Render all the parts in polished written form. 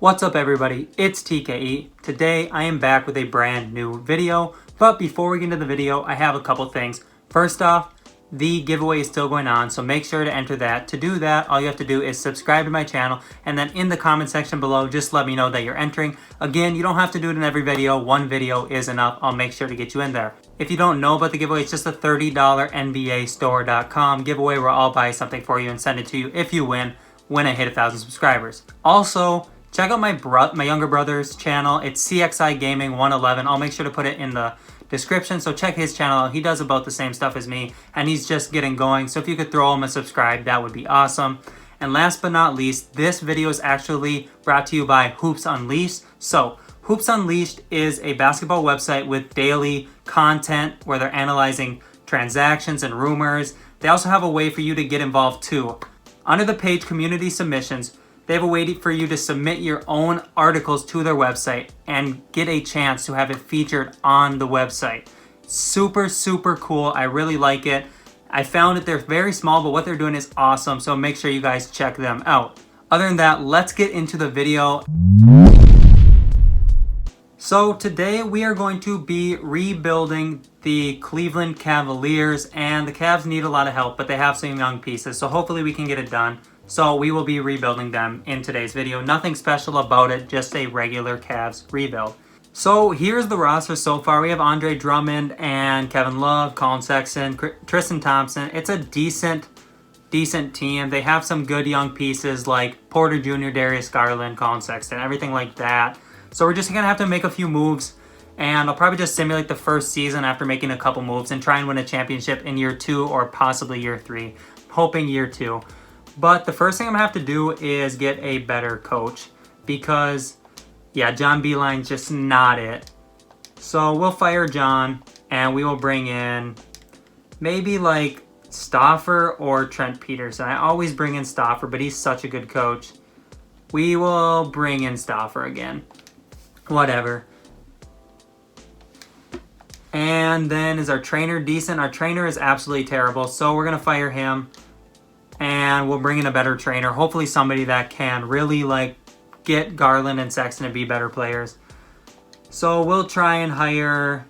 What's up everybody, it's TKE. Today I am back with a brand new video, but before we get into the video, I have a couple things. First off, the giveaway is still going on, so make sure to enter that. To do that, all you have to do is subscribe to my channel, and then in the comment section below, just let me know that you're entering. Again, you don't have to do it in every video. One video is enough. I'll make sure to get you in there. If you don't know about the giveaway, it's just a $30 NBAstore.com giveaway where I'll buy something for you and send it to you if you win when I hit 1,000 subscribers. Also, check out my younger brother's channel. It's CXI Gaming 111. I'll make sure to put it in the description, so check his channel out. He does about the same stuff as me, and he's just getting going. So if you could throw him a subscribe, that would be awesome. And last but not least, this video is actually brought to you by Hoops Unleashed. So Hoops Unleashed is a basketball website with daily content where they're analyzing transactions and rumors. They also have a way for you to get involved too. Under the page Community Submissions, they have a way for you to submit your own articles to their website and get a chance to have it featured on the website. Super, super cool. I really like it. I found that they're very small, but what they're doing is awesome, so make sure you guys check them out. Other than that, let's get into the video. So today we are going to be rebuilding the Cleveland Cavaliers, and the Cavs need a lot of help, but they have some young pieces, so hopefully we can get it done. So we will be rebuilding them in today's video. Nothing special about it, just a regular Cavs rebuild. So here's the roster so far. We have Andre Drummond and Kevin Love, Colin Sexton, Tristan Thompson. It's a decent team. They have some good young pieces like Porter Jr., Darius Garland, Colin Sexton, everything like that. So we're just going to have to make a few moves, and I'll probably just simulate the first season after making a couple moves and try and win a championship in year 2 or possibly year 3. Hoping year 2. But the first thing I'm going to have to do is get a better coach because, yeah, John Beeline's just not it. So we'll fire John and we will bring in maybe like Stauffer or Trent Peterson. I always bring in Stauffer, but he's such a good coach. We will bring in Stauffer again. Whatever. And then is our trainer decent? Our trainer is absolutely terrible, so we're going to fire him. And we'll bring in a better trainer. Hopefully somebody that can really like get Garland and Sexton to be better players. So we'll try and hire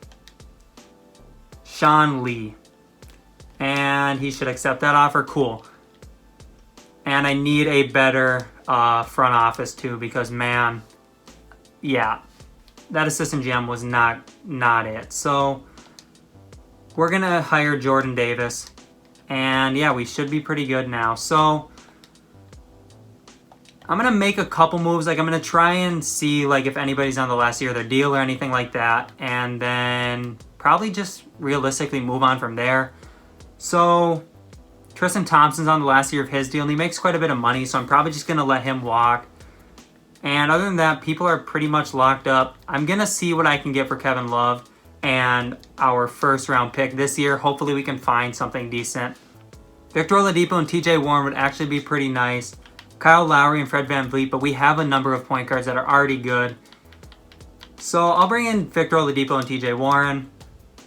Sean Lee. And he should accept that offer. Cool. And I need a better front office too, because man, yeah, that assistant GM was not it. So we're going to hire Jordan Davis. And yeah, we should be pretty good now. So I'm going to make a couple moves. Like I'm going to try and see like if anybody's on the last year of their deal or anything like that. And then probably just realistically move on from there. So Tristan Thompson's on the last year of his deal and he makes quite a bit of money. So I'm probably just going to let him walk. And other than that, people are pretty much locked up. I'm going to see what I can get for Kevin Love and our first round pick this year. Hopefully we can find something decent. Victor Oladipo and TJ Warren would actually be pretty nice. Kyle Lowry and Fred VanVleet, but we have a number of point guards that are already good. So I'll bring in Victor Oladipo and TJ Warren.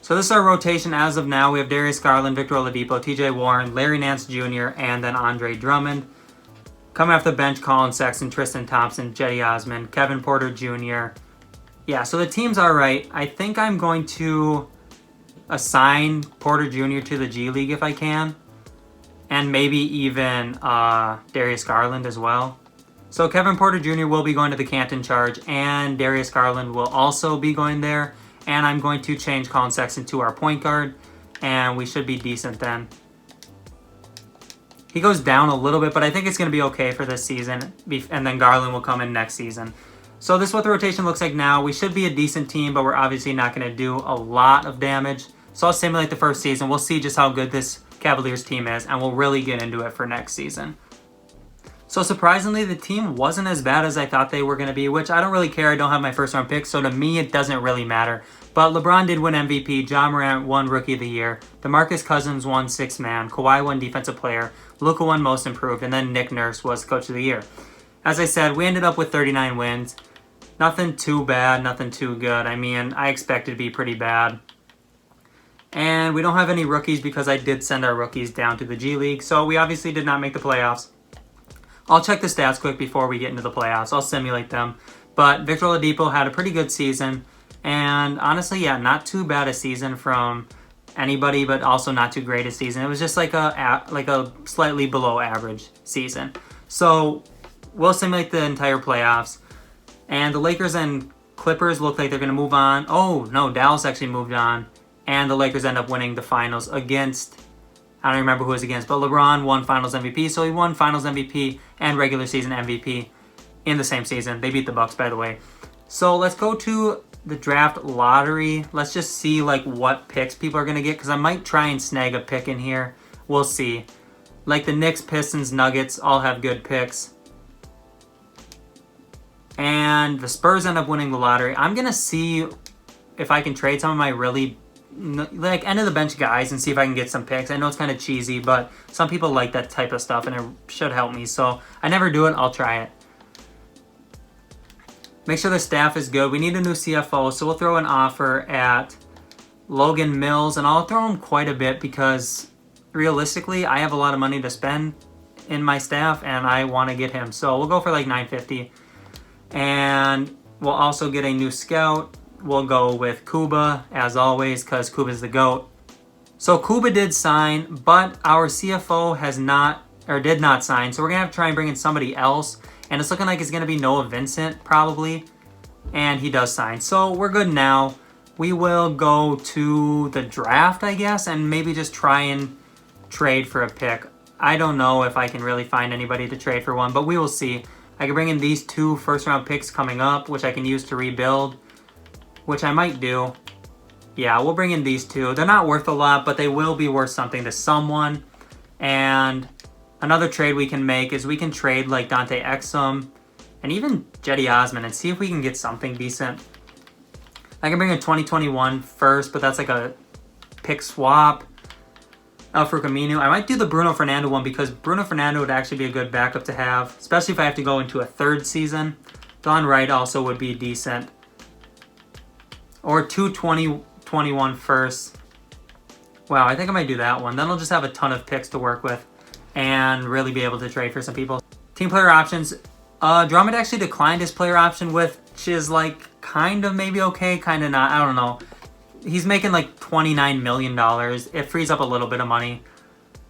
So this is our rotation as of now. We have Darius Garland, Victor Oladipo, TJ Warren, Larry Nance Jr., and then Andre Drummond. Coming off the bench, Colin Sexton, Tristan Thompson, Jetty Osman, Kevin Porter Jr., yeah, so the team's all right. I think I'm going to assign Porter Jr. to the G League if I can. And maybe even Darius Garland as well. So Kevin Porter Jr. will be going to the Canton Charge, and Darius Garland will also be going there. And I'm going to change Colin Sexton to our point guard, and we should be decent then. He goes down a little bit, but I think it's going to be okay for this season. And then Garland will come in next season. So this is what the rotation looks like now. We should be a decent team, but we're obviously not going to do a lot of damage. So I'll simulate the first season. We'll see just how good this Cavaliers team is, and we'll really get into it for next season. So surprisingly, the team wasn't as bad as I thought they were going to be, which I don't really care. I don't have my first round pick, so to me it doesn't really matter. But LeBron did win MVP. John Morant won Rookie of the Year. DeMarcus Cousins won Sixth Man. Kawhi won Defensive Player. Luka won Most Improved, and then Nick Nurse was Coach of the Year. As I said, we ended up with 39 wins. Nothing too bad, nothing too good. I mean, I expected to be pretty bad. And we don't have any rookies because I did send our rookies down to the G League. So we obviously did not make the playoffs. I'll check the stats quick before we get into the playoffs. I'll simulate them. But Victor Oladipo had a pretty good season. And honestly, yeah, not too bad a season from anybody, but also not too great a season. It was just like a slightly below average season. So we'll simulate the entire playoffs. And the Lakers and Clippers look like they're going to move on. Oh, no, Dallas actually moved on. And the Lakers end up winning the finals against, I don't remember who it was against, but LeBron won finals MVP. So he won finals MVP and regular season MVP in the same season. They beat the Bucks, by the way. So let's go to the draft lottery. Let's just see like what picks people are going to get, because I might try and snag a pick in here. We'll see. Like the Knicks, Pistons, Nuggets all have good picks. And the Spurs end up winning the lottery. I'm going to see if I can trade some of my really like end of the bench guys and see if I can get some picks. I know it's kind of cheesy, but some people like that type of stuff and it should help me. So I never do it. I'll try it. Make sure the staff is good. We need a new CFO, so we'll throw an offer at Logan Mills, and I'll throw him quite a bit because realistically, I have a lot of money to spend in my staff, and I want to get him. So we'll go for like $950, and we'll also get a new scout. We'll go with Kuba, as always, because Kuba's the GOAT. So Kuba did sign, but our CFO did not sign, so we're going to have to try and bring in somebody else. And it's looking like it's going to be Noah Vincent, probably. And he does sign. So we're good now. We will go to the draft, I guess, and maybe just try and trade for a pick. I don't know if I can really find anybody to trade for one, but we will see. I can bring in these 2 first-round picks coming up, which I can use to rebuild, which I might do. Yeah, we'll bring in these 2. They're not worth a lot, but they will be worth something to someone. And another trade we can make is we can trade like Dante Exum and even Jetty Osman and see if we can get something decent. I can bring a 2021 first, but that's like a pick swap. Alfred Aminu. I might do the Bruno Fernando one because Bruno Fernando would actually be a good backup to have, especially if I have to go into a 3rd season. Don Wright also would be decent. Or 2 2021 firsts. Wow, I think I might do that one. Then I'll just have a ton of picks to work with and really be able to trade for some people. Team player options. Drummond actually declined his player option, which is like kind of maybe okay, kind of not. I don't know. He's making like $29 million. It frees up a little bit of money.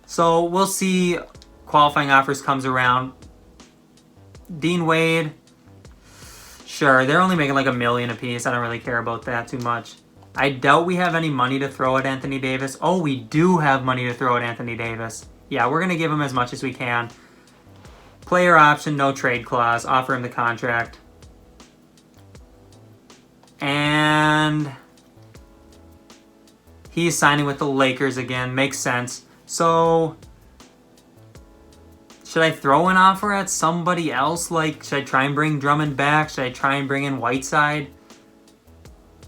So we'll see. Qualifying offers comes around. Dean Wade. Sure, they're only making like $1 million a piece. I don't really care about that too much. I doubt we have any money to throw at Anthony Davis. Oh, we do have money to throw at Anthony Davis. Yeah, we're going to give him as much as we can. Player option, no trade clause. Offer him the contract. And he's signing with the Lakers again. Makes sense. So should I throw an offer at somebody else? Like, should I try and bring Drummond back? Should I try and bring in Whiteside?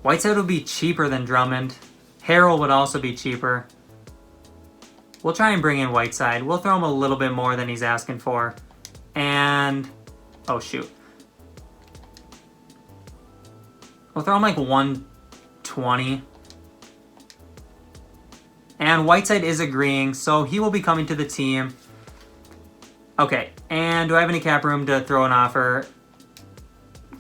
Whiteside would be cheaper than Drummond. Harrell would also be cheaper. We'll try and bring in Whiteside. We'll throw him a little bit more than he's asking for. And, oh shoot. We'll throw him like 120. And Whiteside is agreeing, so he will be coming to the team. Okay, and do I have any cap room to throw an offer?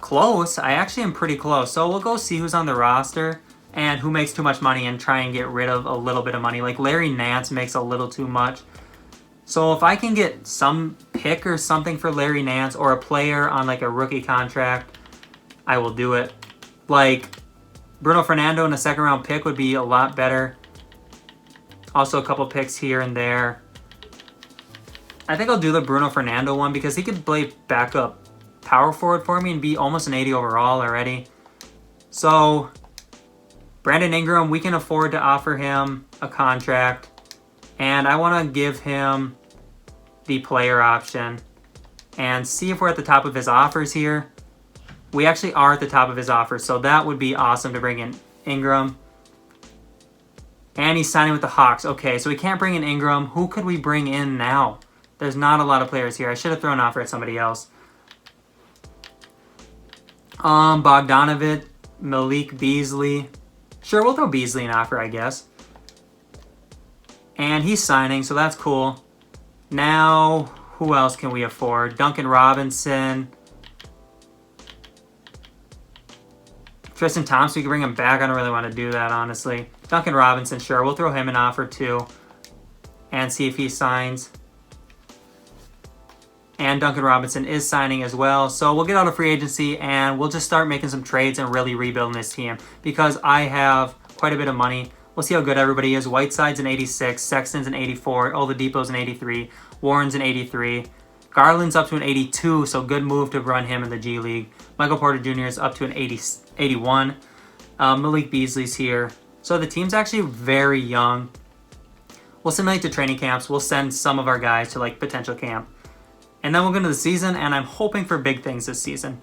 Close. I actually am pretty close. So we'll go see who's on the roster and who makes too much money and try and get rid of a little bit of money. Like Larry Nance makes a little too much. So if I can get some pick or something for Larry Nance or a player on like a rookie contract, I will do it. Like Bruno Fernando in a 2nd round pick would be a lot better. Also a couple picks here and there. I think I'll do the Bruno Fernando one because he could play backup power forward for me and be almost an 80 overall already. So Brandon Ingram, we can afford to offer him a contract. And I want to give him the player option and see if we're at the top of his offers here. We actually are at the top of his offers, so that would be awesome to bring in Ingram. And he's signing with the Hawks. Okay, so we can't bring in Ingram. Who could we bring in now? There's not a lot of players here. I should have thrown an offer at somebody else. Bogdanovic, Malik Beasley. Sure, we'll throw Beasley an offer, I guess. And he's signing, so that's cool. Now, Who else can we afford? Duncan Robinson. Tristan Thompson, we can bring him back. I don't really want to do that, honestly. Duncan Robinson, sure. We'll throw him an offer too and see if he signs. And Duncan Robinson is signing as well. So we'll get out of free agency and we'll just start making some trades and really rebuilding this team because I have quite a bit of money. We'll see how good everybody is. Whiteside's an 86, Sexton's an 84, Oladipo's an 83, Warren's an 83. Garland's up to an 82, so good move to run him in the G League. Michael Porter Jr. is up to an 81. Malik Beasley's here. So the team's actually very young. We'll simulate the training camps. We'll send some of our guys to like potential camp. And then we'll go into the season, and I'm hoping for big things this season.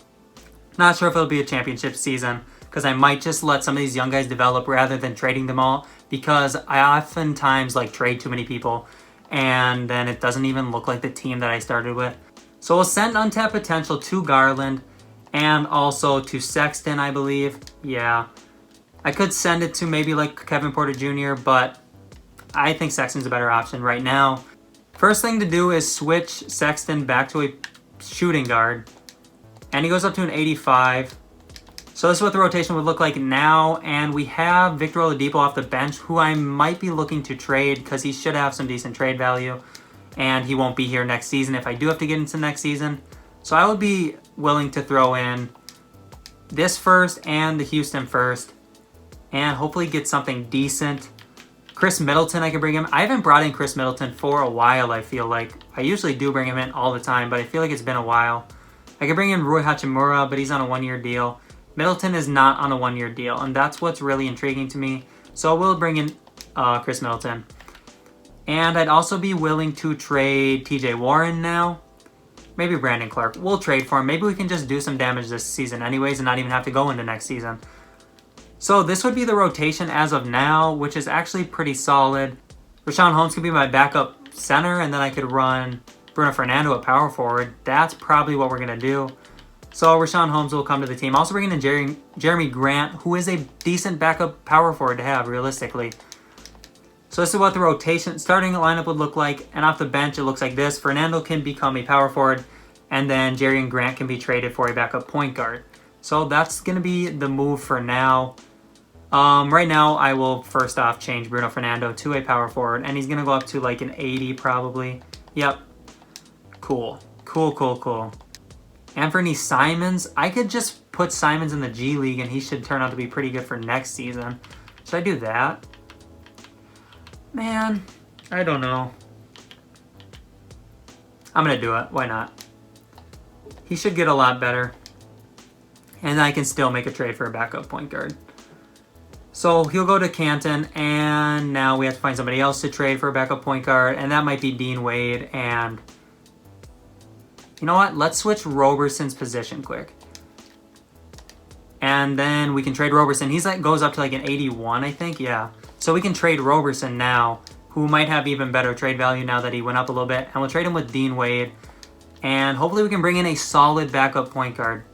Not sure if it'll be a championship season, because I might just let some of these young guys develop rather than trading them all, because I oftentimes like trade too many people, and then it doesn't even look like the team that I started with. So we'll send untapped potential to Garland, and also to Sexton, I believe. Yeah. I could send it to maybe like Kevin Porter Jr., but I think Sexton's a better option right now. First thing to do is switch Sexton back to a shooting guard. And he goes up to an 85. So this is what the rotation would look like now. And we have Victor Oladipo off the bench, who I might be looking to trade because he should have some decent trade value. And he won't be here next season if I do have to get into next season. So I would be willing to throw in this first and the Houston first. And hopefully get something decent. Chris Middleton, I could bring him. I haven't brought in Chris Middleton for a while, I feel like. I usually do bring him in all the time, but I feel like it's been a while. I could bring in Rui Hachimura, but he's on a one-year deal. Middleton is not on a one-year deal, and that's what's really intriguing to me. So we'll bring in Chris Middleton. And I'd also be willing to trade TJ Warren now. Maybe Brandon Clark. We'll trade for him. Maybe we can just do some damage this season anyways and not even have to go into next season. So this would be the rotation as of now, which is actually pretty solid. Richaun Holmes could be my backup center, and then I could run Bruno Fernando at power forward. That's probably what we're going to do. So Richaun Holmes will come to the team. Also bringing in Jeremy Grant, who is a decent backup power forward to have, realistically. So this is what the rotation starting lineup would look like. And off the bench, it looks like this. Fernando can become a power forward, and then Jerry and Grant can be traded for a backup point guard. So that's going to be the move for now. Right now, I will first off change Bruno Fernando to a power forward, and he's going to go up to like an 80 probably. Yep. Cool. Cool. Anthony Simons, I could just put Simons in the G League, and he should turn out to be pretty good for next season. Should I do that? Man, I don't know. I'm going to do it. Why not? He should get a lot better. And I can still make a trade for a backup point guard. So he'll go to Canton, and now we have to find somebody else to trade for a backup point guard, and that might be Dean Wade. And you know what? Let's switch Roberson's position quick. And then we can trade Roberson. He's like goes up to like an 81, I think. Yeah. So we can trade Roberson now, who might have even better trade value now that he went up a little bit. And we'll trade him with Dean Wade. And hopefully we can bring in a solid backup point guard.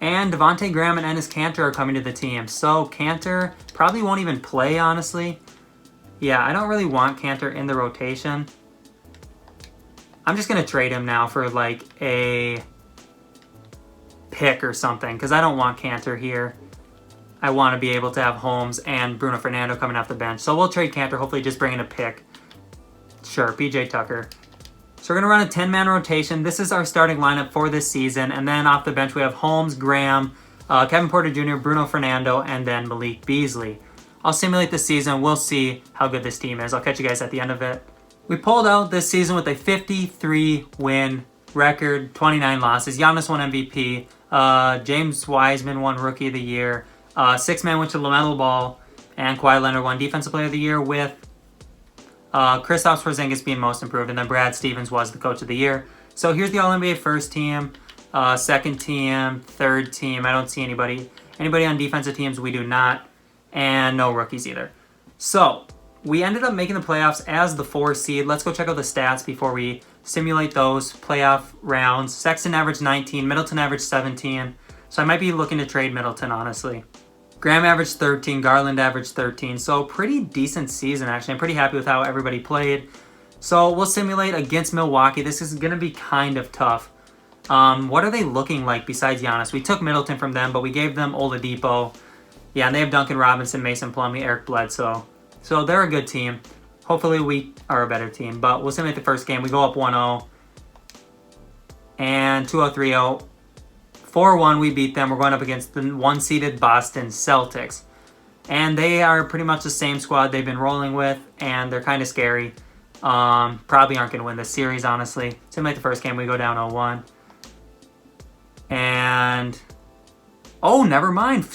And Devontae Graham and Enes Kanter are coming to the team. So Kanter probably won't even play, honestly. Yeah, I don't really want Kanter in the rotation. I'm just going to trade him now for like a pick or something, because I don't want Kanter here. I want to be able to have Holmes and Bruno Fernando coming off the bench. So we'll trade Kanter, hopefully just bring in a pick. Sure, PJ Tucker. So we're going to run a 10-man rotation. This is our starting lineup for this season. And then off the bench, we have Holmes, Graham, Kevin Porter Jr., Bruno Fernando, and then Malik Beasley. I'll simulate the season. We'll see how good this team is. I'll catch you guys at the end of it. We pulled out this season with a 53-win record, 29 losses. Giannis won MVP. James Wiseman won Rookie of the Year. Six-man went to LaMelo Ball. And Kawhi Leonard won Defensive Player of the Year with Kristaps Porzingis being most improved, and then Brad Stevens was the Coach of the Year. So here's the All-NBA first team, second team, third team. I don't see anybody. Anybody on defensive teams, we do not. And no rookies either. So we ended up making the playoffs as the 4 seed. Let's go check out the stats before we simulate those playoff rounds. Sexton averaged 19, Middleton averaged 17. So I might be looking to trade Middleton, honestly. Graham averaged 13, Garland averaged 13, so pretty decent season, actually. I'm pretty happy with how everybody played. So we'll simulate against Milwaukee. This is going to be kind of tough. What are they looking like besides Giannis? We took Middleton from them, but we gave them Oladipo. Yeah, and they have Duncan Robinson, Mason Plumlee, Eric Bledsoe. So they're a good team. Hopefully we are a better team. But we'll simulate the first game. We go up 1-0. And 2-0, 3-0. 4-1, we beat them. We're going up against the one-seeded Boston Celtics. And they are pretty much the same squad they've been rolling with. And they're kind of scary. Probably aren't going to win this series, honestly. Simulate the first game. We go down 0-1. And... oh, never mind.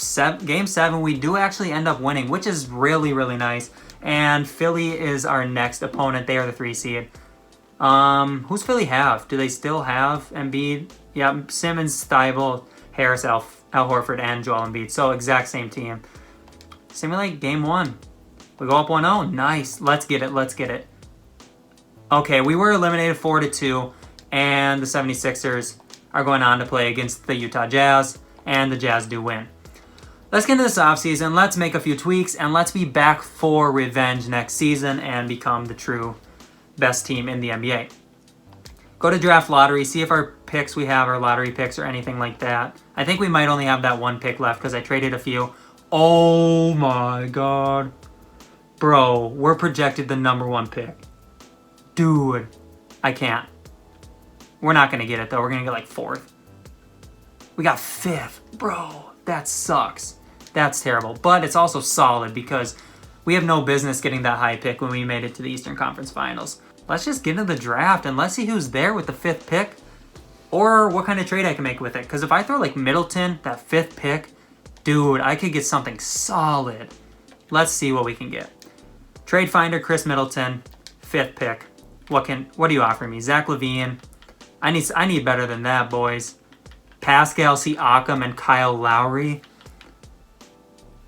Game 7, we do actually end up winning, which is really, really nice. And Philly is our next opponent. They are the 3 seed. Who's Philly have? Do they still have Embiid? Yeah, Simmons, Thibault, Harris, Al Horford, and Joel Embiid. So exact same team. Simulate game 1. We go up 1-0. Nice. Let's get it. Let's get it. Okay, we were eliminated 4-2. And the 76ers are going on to play against the Utah Jazz. And the Jazz do win. Let's get into this offseason. Let's make a few tweaks. And let's be back for revenge next season. And become the true best team in the NBA. Go to draft lottery. See if our picks we have are lottery picks or anything like that. I think we might only have that one pick left because I traded a few. Oh my god. Bro, we're projected the #1 pick. Dude, I can't. We're not going to get it though. We're going to get like 4th. We got 5th. Bro, that sucks. That's terrible. But it's also solid because we have no business getting that high pick when we made it to the Eastern Conference Finals. Let's just get into the draft and let's see who's there with the 5th pick or what kind of trade I can make with it. Because if I throw like Middleton, that 5th pick, dude, I could get something solid. Let's see what we can get. Trade finder, Chris Middleton, 5th pick. What do you offer me? Zach LaVine. I need better than that, boys. Pascal Siakam and Kyle Lowry.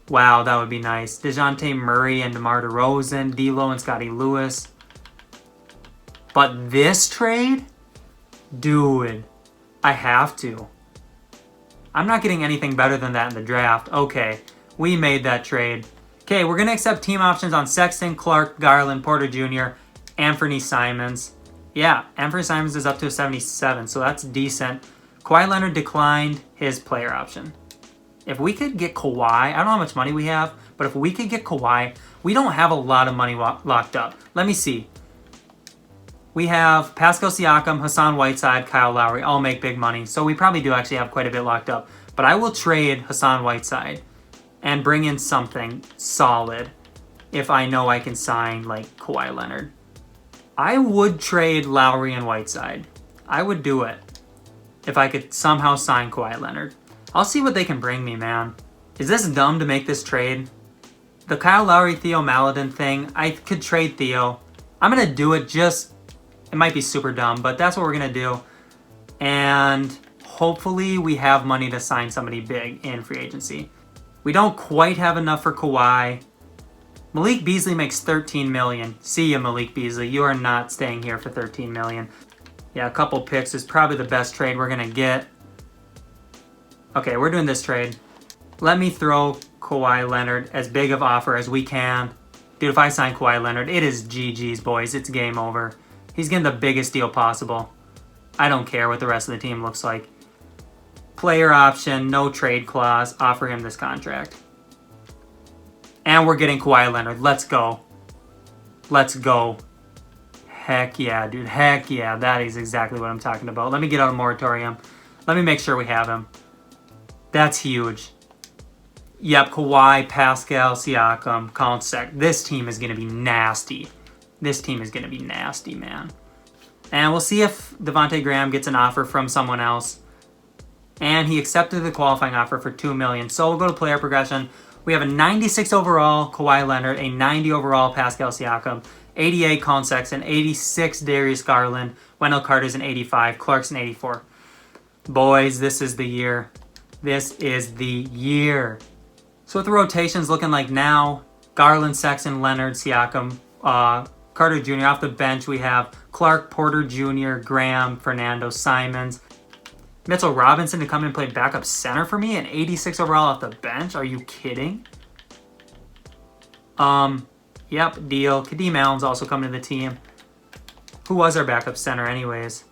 Wow, that would be nice. DeJounte Murray and DeMar DeRozan, D'Lo and Scotty Lewis. But this trade? Dude, I have to. I'm not getting anything better than that in the draft. Okay, we made that trade. Okay, we're going to accept team options on Sexton, Clark, Garland, Porter Jr., Anthony Simons. Yeah, Anthony Simons is up to a 77, so that's decent. Kawhi Leonard declined his player option. If we could get Kawhi, I don't know how much money we have, but if we could get Kawhi, we don't have a lot of money locked up. Let me see. We have Pascal Siakam, Hassan Whiteside, Kyle Lowry, all make big money. So we probably do actually have quite a bit locked up. But I will trade Hassan Whiteside and bring in something solid if I know I can sign like Kawhi Leonard. I would trade Lowry and Whiteside. I would do it if I could somehow sign Kawhi Leonard. I'll see what they can bring me, man. Is this dumb to make this trade? The Kyle Lowry, Theo Maledon thing, I could trade Theo. I'm going to do it just... it might be super dumb, but that's what we're going to do. And hopefully we have money to sign somebody big in free agency. We don't quite have enough for Kawhi. Malik Beasley makes $13 million. See ya, Malik Beasley. You are not staying here for $13 million. Yeah, a couple picks is probably the best trade we're going to get. Okay, we're doing this trade. Let me throw Kawhi Leonard as big of offer as we can. Dude, if I sign Kawhi Leonard, it is GG's, boys. It's game over. He's getting the biggest deal possible. I don't care what the rest of the team looks like. Player option, no trade clause. Offer him this contract. And we're getting Kawhi Leonard. Let's go. Let's go. Heck yeah, dude. Heck yeah. That is exactly what I'm talking about. Let me get out of moratorium. Let me make sure we have him. That's huge. Yep, Kawhi, Pascal, Siakam, Colin Sexton. This team is going to be nasty. This team is going to be nasty, man. And we'll see if Devontae Graham gets an offer from someone else. And he accepted the qualifying offer for $2 million. So we'll go to player progression. We have a 96 overall Kawhi Leonard, a 90 overall Pascal Siakam, 88 Colin Sexton, 86 Darius Garland, Wendell Carter's an 85, Clark's an 84. Boys, this is the year. This is the year. So what the rotation's looking like now, Garland, Sexton, Leonard, Siakam, Carter Jr. Off the bench, we have Clark, Porter Jr., Graham, Fernando, Simons. Mitchell Robinson to come in and play backup center for me, an 86 overall off the bench. Are you kidding? Yep, deal. Kadeem Allen's also coming to the team. Who was our backup center anyways?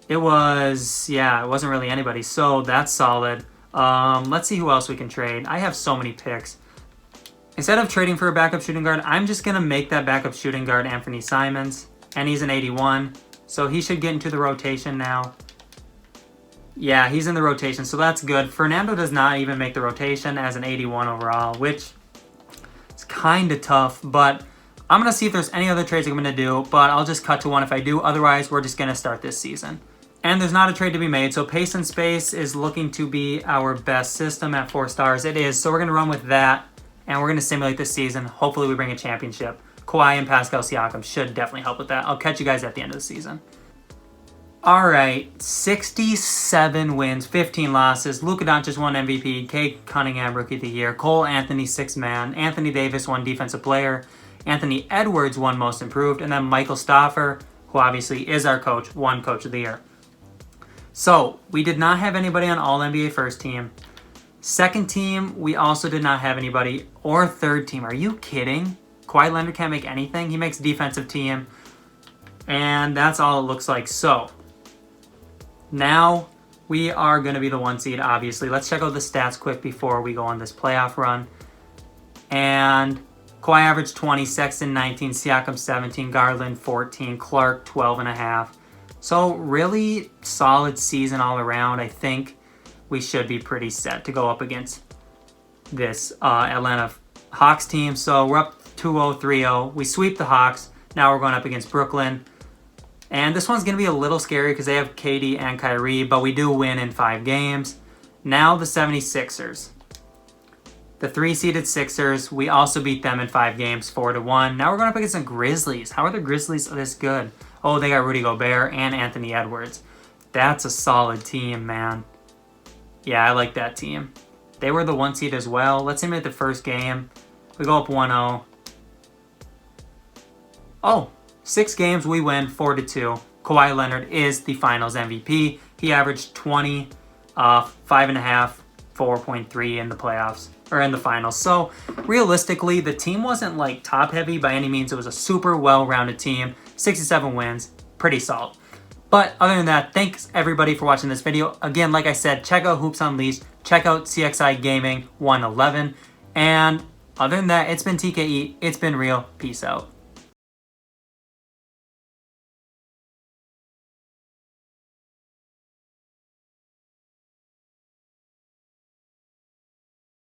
It wasn't really anybody. So that's solid. Let's see who else we can trade. I have so many picks. Instead of trading for a backup shooting guard, I'm just going to make that backup shooting guard Anthony Simons. And he's an 81. So he should get into the rotation now. Yeah, he's in the rotation, so that's good. Fernando does not even make the rotation as an 81 overall, which is kind of tough. But I'm going to see if there's any other trades I'm going to do, but I'll just cut to one if I do. Otherwise, we're just going to start this season. And there's not a trade to be made, so pace and space is looking to be our best system at 4 stars. It is, so we're going to run with that, and we're going to simulate this season. Hopefully we bring a championship. Kawhi and Pascal Siakam should definitely help with that. I'll catch you guys at the end of the season. All right, 67 wins, 15 losses. Luka Doncic won MVP. Cade Cunningham, Rookie of the Year. Cole Anthony, 6th man. Anthony Davis won Defensive Player. Anthony Edwards won Most Improved. And then Michael Stauffer, who obviously is our coach, won Coach of the Year. So, we did not have anybody on All-NBA First Team. Second team, we also did not have anybody. Or third team. Are you kidding? Kawhi Leonard can't make anything. He makes defensive team. And that's all it looks like. So, now we are going to be the 1 seed, obviously. Let's check out the stats quick before we go on this playoff run. And Kawhi averaged 20, Sexton 19, Siakam 17, Garland 14, Clark 12.5. So really solid season all around. I think we should be pretty set to go up against this Atlanta Hawks team. So we're up 2-0, 3-0. We sweep the Hawks. Now we're going up against Brooklyn. And this one's going to be a little scary because they have KD and Kyrie, but we do win in 5 games. Now the 76ers. The 3-seeded Sixers, we also beat them in 5 games, 4-1. Now we're going up against the Grizzlies. How are the Grizzlies this good? Oh, they got Rudy Gobert and Anthony Edwards. That's a solid team, man. Yeah, I like that team. They were the 1 seed as well. Let's simulate the first game. We go up 1-0. Oh, 6 games, we win 4-2. Kawhi Leonard is the finals MVP. He averaged 20, 5.5, 4.3 in the playoffs, or in the finals. So realistically, the team wasn't like top heavy by any means. It was a super well-rounded team. 67 wins, pretty solid. But other than that, thanks everybody for watching this video. Again, like I said, check out Hoops Unleashed. Check out CXI Gaming 111. And other than that, it's been TKE. It's been real. Peace out.